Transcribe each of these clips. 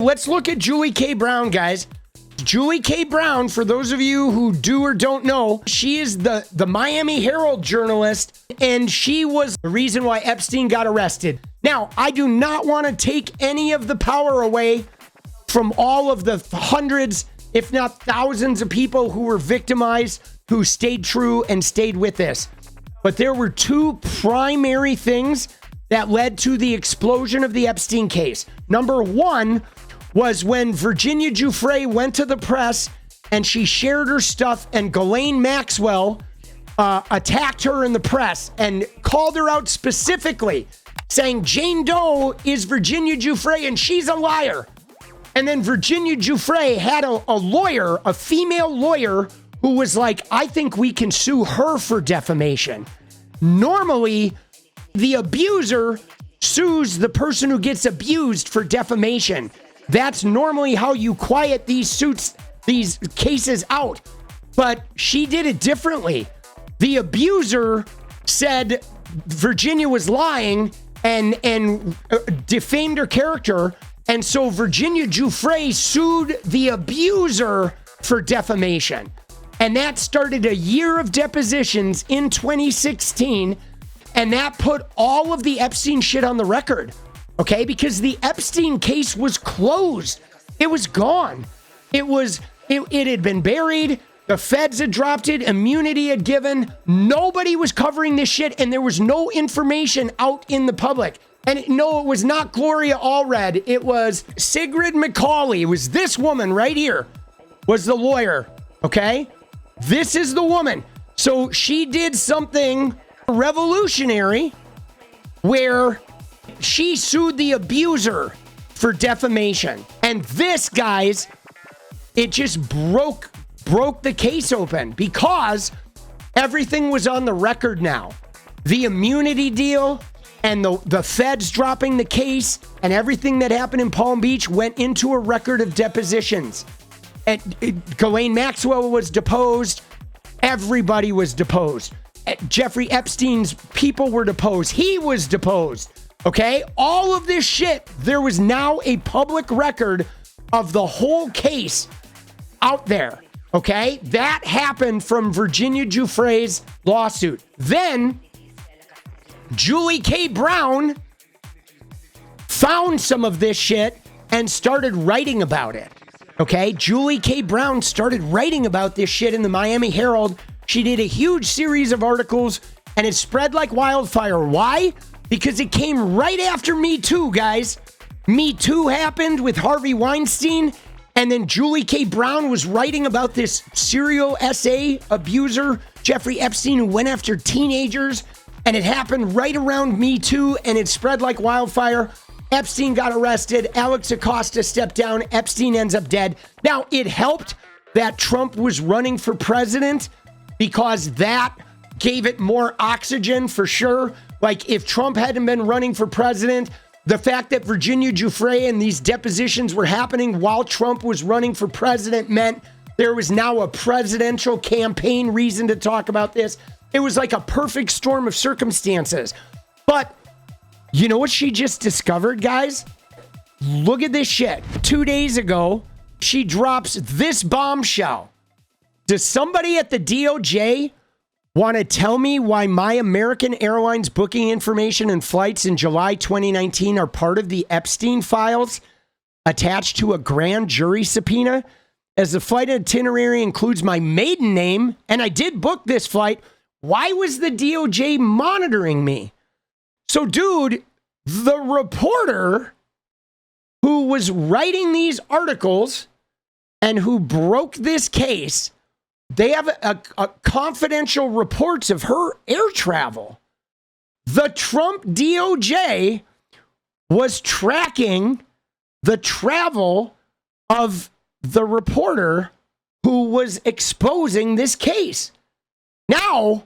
Let's look at J K. Brown, guys. J K. Brown, for those of you who do or don't know, she is the Miami Herald journalist, and she was the reason why Epstein got arrested. Now, I do not want to take any of the power away from all of the hundreds, if not thousands of people who were victimized, who stayed true and stayed with this. But there were two primary things that led to the explosion of the Epstein case. Number one was when Virginia Giuffre went to the press and she shared her stuff, and Ghislaine Maxwell attacked her in the press and called her out specifically, saying Jane Doe is Virginia Giuffre and she's a liar. And then Virginia Giuffre had a lawyer, a female lawyer, who was like, I think we can sue her for defamation. Normally, the abuser sues the person who gets abused for defamation. That's normally how you quiet these cases out. But she did it differently. The abuser said Virginia was lying and defamed her character. And so Virginia Giuffre sued the abuser for defamation. And that started a year of depositions in 2016. And that put all of the Epstein shit on the record. Okay, because the Epstein case was closed. It was gone. It had been buried. The feds had dropped it. Immunity had given. Nobody was covering this shit, and there was no information out in the public. And no, it was not Gloria Allred. It was Sigrid McCauley. It was this woman right here was the lawyer. Okay, this is the woman. So she did something revolutionary where she sued the abuser for defamation. And this, guys, it just broke the case open because everything was on the record now. The immunity deal and the feds dropping the case and everything that happened in Palm Beach went into a record of depositions. And Ghislaine Maxwell was deposed. Everybody was deposed. Jeffrey Epstein's people were deposed. He was deposed. Okay, all of this shit, there was now a public record of the whole case out there. Okay, that happened from Virginia Giuffre's lawsuit. Then J K. Brown found some of this shit and started writing about it. Okay, J K. Brown started writing about this shit in the Miami Herald. She did a huge series of articles and it spread like wildfire. Why? Because it came right after Me Too, guys. Me Too happened with Harvey Weinstein, and then J K. Brown was writing about this serial SA abuser, Jeffrey Epstein, who went after teenagers, and it happened right around Me Too, and it spread like wildfire. Epstein got arrested. Alex Acosta stepped down. Epstein ends up dead. Now, it helped that Trump was running for president because that gave it more oxygen for sure. Like, if Trump hadn't been running for president, the fact that Virginia Giuffre and these depositions were happening while Trump was running for president meant there was now a presidential campaign reason to talk about this. It was like a perfect storm of circumstances. But you know what she just discovered, guys? Look at this shit. 2 days ago, she drops this bombshell. Does somebody at the DOJ want to tell me why my American Airlines booking information and flights in July 2019 are part of the Epstein files attached to a grand jury subpoena? As the flight itinerary includes my maiden name, and I did book this flight, why was the DOJ monitoring me? So, dude, the reporter who was writing these articles and who broke this case, they have a confidential reports of her air travel. The Trump DOJ was tracking the travel of the reporter who was exposing this case. Now,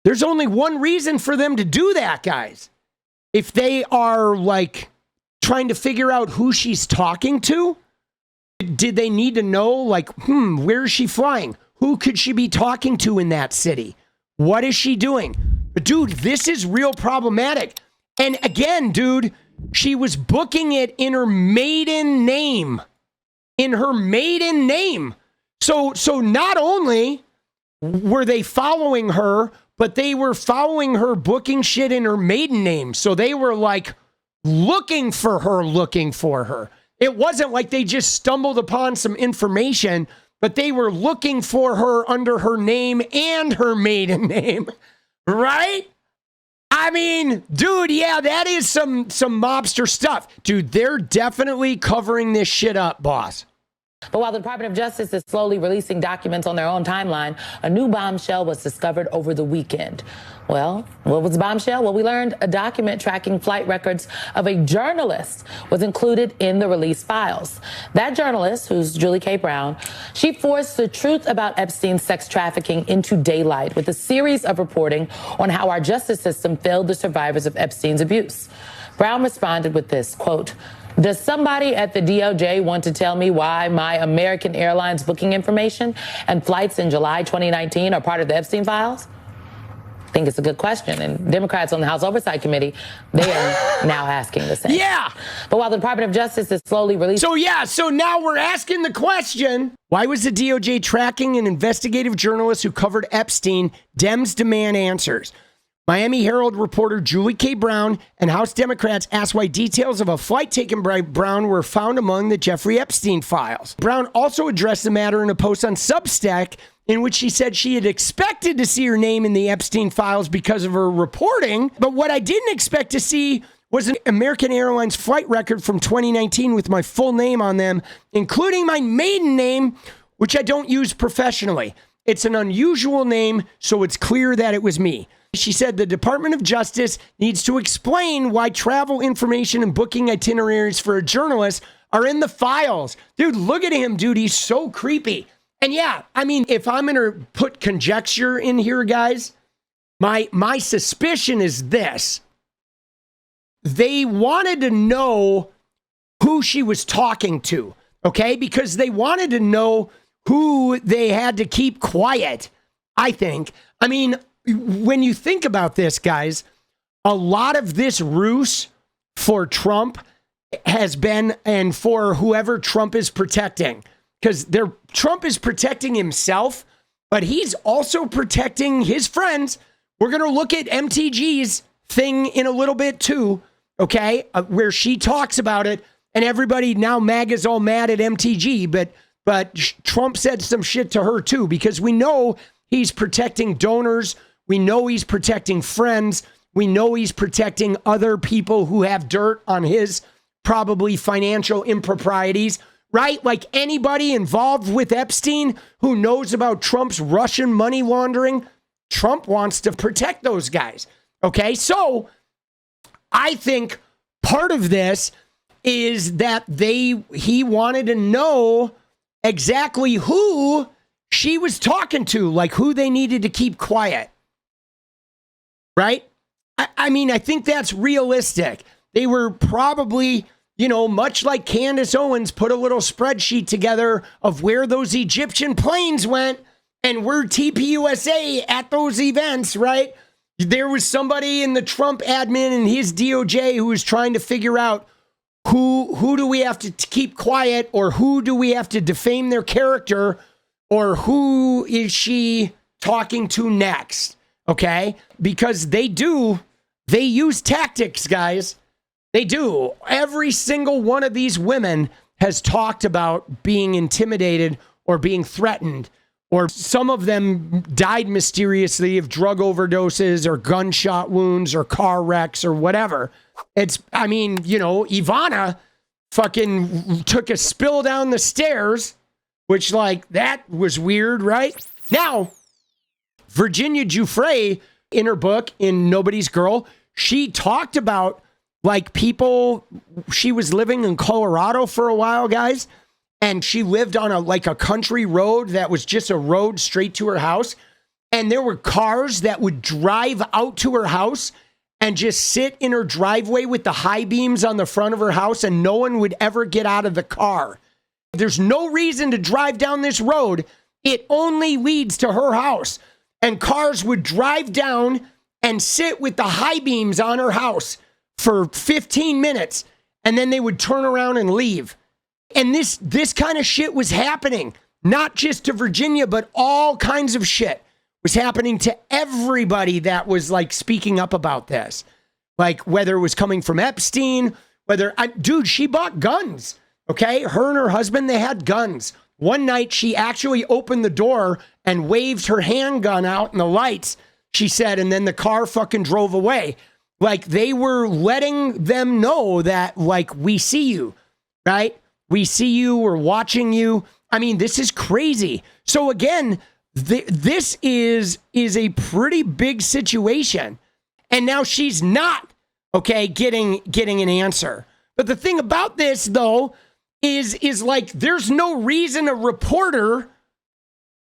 there's only one reason for them to do that, guys. If they are like trying to figure out who she's talking to, did they need to know, like, where is she flying? Who could she be talking to in that city? What is she doing? Dude, this is real problematic. And again, dude, She was booking it in her maiden name. In her maiden name. So not only were they following her, but they were following her booking shit in her maiden name. So they were like looking for her. It wasn't like they just stumbled upon some information, but they were looking for her under her name and her maiden name, right? I mean, dude, yeah, that is some mobster stuff. Dude, they're definitely covering this shit up, boss. But while the Department of Justice is slowly releasing documents on their own timeline, a new bombshell was discovered over the weekend. Well, what was the bombshell? Well, we learned a document tracking flight records of a journalist was included in the released files. That journalist, who's Julie K. Brown, she forced the truth about Epstein's sex trafficking into daylight with a series of reporting on how our justice system failed the survivors of Epstein's abuse. Brown responded with this, quote, "Does somebody at the DOJ want to tell me why my American Airlines booking information and flights in July 2019 are part of the Epstein files?" I think it's a good question. And Democrats on the House Oversight Committee, they are now asking the same. Yeah. But while the Department of Justice is slowly releasing... So now we're asking the question, why was the DOJ tracking an investigative journalist who covered Epstein? Dems demand answers. Miami Herald reporter Julie K. Brown and House Democrats asked why details of a flight taken by Brown were found among the Jeffrey Epstein files. Brown also addressed the matter in a post on Substack in which she said she had expected to see her name in the Epstein files because of her reporting. But what I didn't expect to see was an American Airlines flight record from 2019 with my full name on them, including my maiden name, which I don't use professionally. It's an unusual name, so it's clear that it was me. She said the Department of Justice needs to explain why travel information and booking itineraries for a journalist are in the files. Dude, look at him, dude. He's so creepy. And yeah, I mean, if I'm going to put conjecture in here, guys, my suspicion is this. They wanted to know who she was talking to, okay? Because they wanted to know who they had to keep quiet, I think. I mean, when you think about this, guys, a lot of this ruse for Trump has been, and for whoever Trump is protecting, because Trump is protecting himself, but he's also protecting his friends. We're going to look at MTG's thing in a little bit too, okay, where she talks about it, and everybody now, MAGA's all mad at MTG, but Trump said some shit to her too, because we know he's protecting donors. We know he's protecting friends. We know he's protecting other people who have dirt on his probably financial improprieties, right? Like anybody involved with Epstein who knows about Trump's Russian money laundering, Trump wants to protect those guys. Okay, so I think part of this is that he wanted to know exactly who she was talking to, like who they needed to keep quiet. Right? I mean, I think that's realistic. They were probably, much like Candace Owens put a little spreadsheet together of where those Egyptian planes went and where TPUSA at those events, right? There was somebody in the Trump admin and his DOJ who was trying to figure out who do we have to keep quiet, or who do we have to defame their character, or who is she talking to next? Okay, because they use tactics, guys. They do. Every single one of these women has talked about being intimidated or being threatened, or some of them died mysteriously of drug overdoses or gunshot wounds or car wrecks or whatever. Ivana fucking took a spill down the stairs, which that was weird, right? Now, Virginia Giuffre, in her book, in Nobody's Girl, she talked about people, she was living in Colorado for a while, guys, and she lived on a country road that was just a road straight to her house. And there were cars that would drive out to her house and just sit in her driveway with the high beams on the front of her house, and no one would ever get out of the car. There's no reason to drive down this road. It only leads to her house. And cars would drive down and sit with the high beams on her house for 15 minutes, and then they would turn around and leave. And this kind of shit was happening, not just to Virginia, but all kinds of shit was happening to everybody that was like speaking up about this. Like whether it was coming from Epstein, dude, she bought guns. Okay. Her and her husband, they had guns. One night she actually opened the door and waved her handgun out in the lights, she said, and then the car fucking drove away. Like they were letting them know that like, we see you, right? We see you, we're watching you. I mean, this is crazy. So again, this is a pretty big situation. And now she's not, okay, getting an answer. But the thing about this, though, is like there's no reason a reporter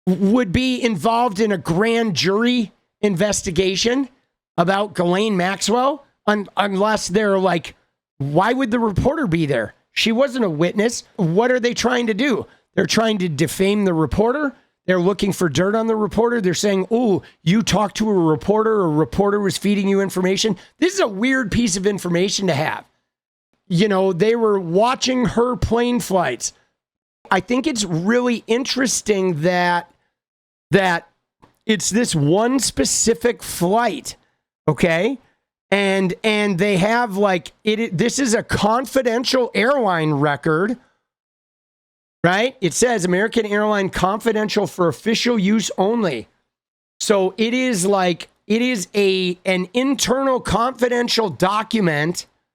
would be involved in a grand jury investigation about Ghislaine Maxwell unless they're like, why would the reporter be there? She wasn't a witness. What are they trying to do? They're trying to defame the reporter. They're looking for dirt on the reporter. They're saying, oh, you talked to a reporter was feeding you information. This is a weird piece of information to have. You know, they were watching her plane flights. I think it's really interesting that it's this one specific flight, okay? And they have like, this is a confidential airline record, right? It says American Airline confidential for official use only. So it is an internal confidential document